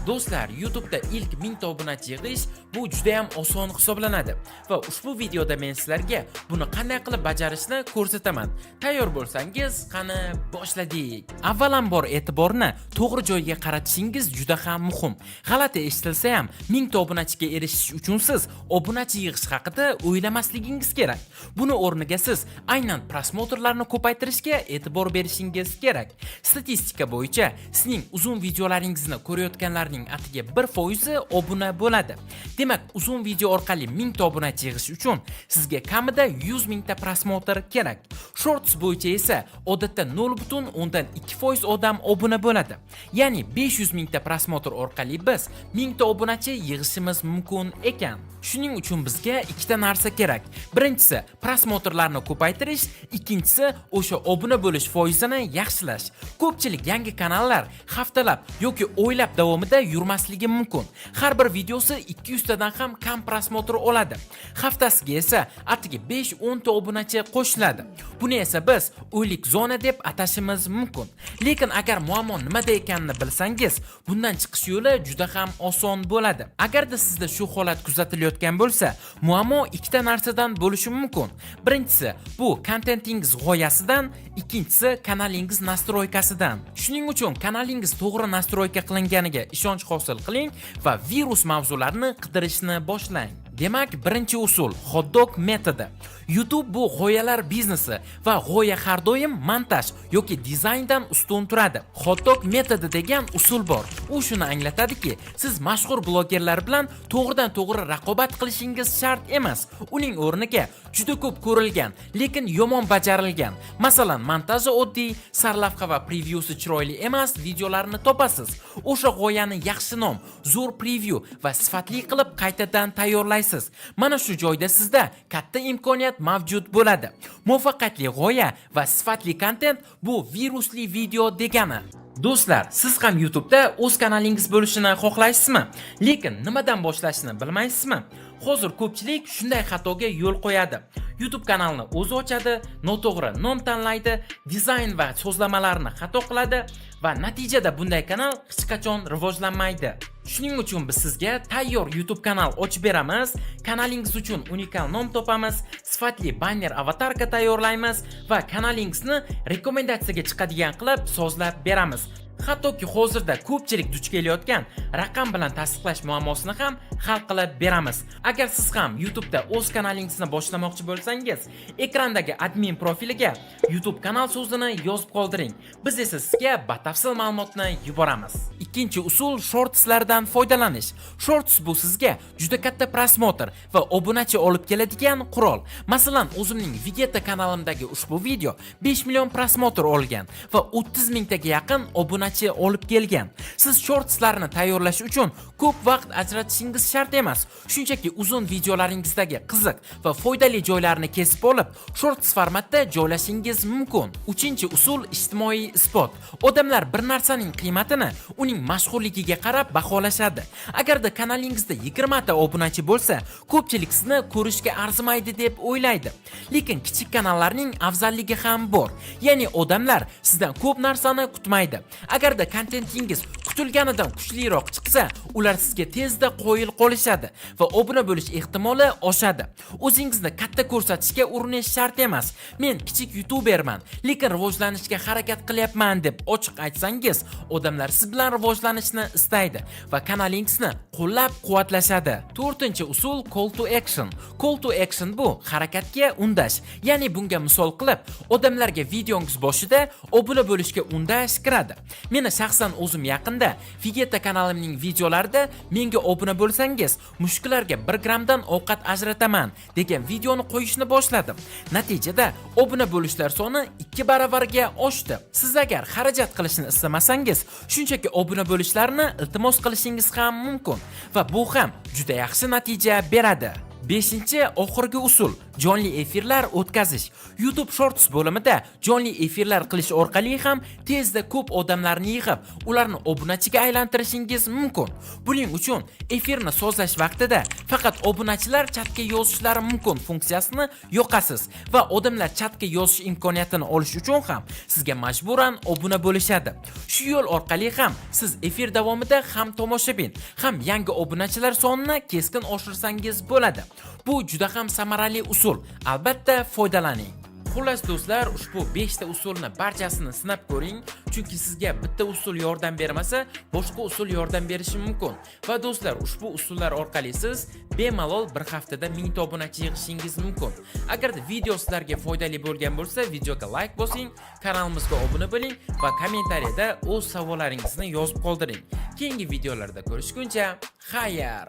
Do'stlar, YouTube'da ilk 1000 ta obunachi yig'ish bu juda ham oson hisoblanadi va ushbu videoda men sizlarga buni qanday qilib bajarishni ko'rsataman. Tayyor bo'lsangiz, qani boshladik. Avvalambor e'tiborni to'g'ri joyga qaratishingiz juda ham muhim. G'alati eshitilsa ham 1000 ta obunachiga erishish uchun siz obunachi yig'ish haqida o'ylamasligingiz kerak. Buni o'rniga siz aynan prosmotrlarni ko'paytirishga e'tibor berishingiz kerak. Statistika bo'yicha sizning uzun videolaringizni ko'rayotganlarning atiga 1% obuna bo'ladi. Demak, uzun video orqali 1000 ta obunachi yig'ish uchun sizga kamida 100 ming ta prosmotr kerak. Shorts bo'yicha esa odatda 0.2% odam obuna bo'ladi. Ya'ni 500 ming ta prosmotr orqali biz 1000 ta obunachi yig'ishimiz mumkin ekan. Shuning uchun bizga ikkita narsa kerak. Birinchisi prosmotrlarni ko'paytirish, ikkinchisi o'sha obuna bo'lish foizini yaxshilash. Ko'pchilik yangi kanallar haftalab yoki oylab davomida yurmasligi mumkin. Har bir videosi 200 tadan ham kam prosmotr oladi. Haftasiga esa atiga 5-10 ta obunachi qo'shiladi. Buni esa biz o'lik zona deb atashimiz mumkin. Lekin agar muammo nimada ekanini bilsangiz, bundan chiqish yo'li juda ham oson bo'ladi. Agarda sizda shu holat kuzatilayotgan bo'lsa, muammo ikkita narsadan bo'lishi mumkin. Birinchisi, bu kontentingiz g'oyasidan, ikkinchisi kanalingiz nastroykasidan. Shuning uchun kanalingiz to'g'ri nastroyka qilinganiga ishonch hosil qiling va virus mavzularini qidirishni boshlang. Demak, birinchi usul hot dog metodi. YouTube bu g'oyalar biznesi va g'oya har doim montaj yoki dizayndan ustun turadi. Hot dog metodi degan usul bor. U shuni anglatadiki, siz mashhur blogerlar bilan to'g'ridan-to'g'ri raqobat qilishingiz shart emas. Uning o'rniga juda ko'p ko'rilgan, lekin yomon bajarilgan, masalan, montaji oddiy, sarlavha va prevyusi chiroyli emas videolarni topasiz. O'sha g'oyani yaxshi nom, zo'r preview va sifatli qilib qaytadan tayyorlaysiz. Mana shu joyda sizda katta imkoniyat mavjud bo'ladi. Muvaffaqiyatli g'oya va sifatli kontent bu virusli video degani. Do'stlar, siz ham YouTube'da o'z kanalingiz bo'lishini xohlaysizmi? Lekin nimadan boshlashni bilmaysizmi? Hozir ko'pchilik shunday xatoga yo'l qo'yadi. YouTube kanalni o'zi ochadi, noto'g'ri nom tanlaydi, dizayn va so'zlamalarni xato qiladi va natijada bunday kanal hech qachon rivojlanmaydi. Shuning uchun biz sizga tayyor YouTube kanal ochib beramiz, kanalingiz uchun unikal nom topamiz, sifatli banner avatarka tayyorlaymiz va kanalingizni rekomendatsiyaga chiqadigan qilib sozlab beramiz. Hattoki hozirda ko'pchilik duch kelayotgan raqam bilan tasdiqlash muammosini ham hal qilib beramiz. Agar siz ham YouTube'da o'z kanalingizni boshlamoqchi bo'lsangiz, ekrandagi admin profiliga YouTube kanal so'zini yozib qoldiring. Biz esa sizga batafsil ma'lumotni yuboramiz. Ikkinchi usul shortslardan foydalanish. Shorts bu sizga juda katta prosmotr va obunachi olib keladigan qurol. Masalan, o'zimning Vegeta kanalimdagi ushbu video 5 million prosmotr olgan va 30 mingtaga yaqin obunachi olib kelgan. Siz shortslarni tayyorlash uchun ko'p vaqt ajratishingiz shart emas. Shunchaki uzun videolaringizdagi qiziq va foydali joylarni kesib olib, shorts formatda joylashingiz mumkin. Uchinchi usul ijtimoiy isbot. Odamlar bir narsaning qiymatini uning mashhurligiga qarab baholashadi. Agarda kanalingizda 20 ta obunachi bo'lsa, ko'pchilik sizni ko'rishga arzimaydi deb o'ylaydi. Lekin kichik kanallarning afzalligi ham bor. Ya'ni odamlar sizdan ko'p narsani kutmaydi. Agarda kontentingiz kutilganidan kuchliroq chiqsa, ular sizga tezda qo'yil qolishadi va obuna bo'lish ehtimoli oshadi. O'zingizni katta ko'rsatishga urinish shart emas. Men kichik YouTuberman, lekin rivojlanishga harakat qilyapman deb ochiq aytsangiz, odamlar siz bilan rivojlanishni istaydi va kanalingizni qo'llab-quvvatlashadi. To'rtinchi usul call to action. Call to action bu harakatga undash. Ya'ni bunga misol qilib, odamlarga videongiz boshida obuna bo'lishga undash kiradi. Meni shaxsan o'zim yaqinda Vegeta kanalimning videolarida menga obuna bo'lsangiz, mushuklarga 1 gramdan ovqat ajrataman degan videoni qo'yishni boshladim. Natijada obuna bo'lishlar soni 2 baravarga oshdi. Siz agar xarajat qilishni istamasangiz, shunchaki obuna bo'lishlarni iltimos qilishingiz ham mumkin va bu ham juda yaxshi natija beradi. 5-chi oxirgi usul jonli efirlar o'tkazish. YouTube Shorts bo'limida jonli efirlar qilish orqali ham tezda ko'p odamlarni yig'ib, ularni obunachiga aylantirishingiz mumkin. Buning uchun efirni sozlash vaqtida faqat obunachilar chatga yozishlari mumkin funksiyasini yo'qasiz va odamlar chatga yozish imkoniyatini olish uchun ham sizga majburan obuna bo'lishadi. Shu yo'l orqali ham siz efir davomida ham tomoshabin, ham yangi obunachilar sonini keskin oshirsangiz bo'ladi. Bu juda ham samarali usul. Albatta foydalaning. Xullas do'stlar, ushbu 5 ta usulni barchasini sinab ko'ring, chunki sizga bitta usul yordam bermasa, boshqa usul yordam berishi mumkin. Va do'stlar, ushbu usullar orqali siz bemalol bir haftada 1000 ta obunachi yig'ishingiz mumkin. Agarda video sizlarga foydali bo'lgan bo'lsa, videoga like bosing, kanalimizga obuna bo'ling va kommentariyada o'z savollaringizni yozib qoldiring. Keyingi videolarda ko'rishguncha, xayr!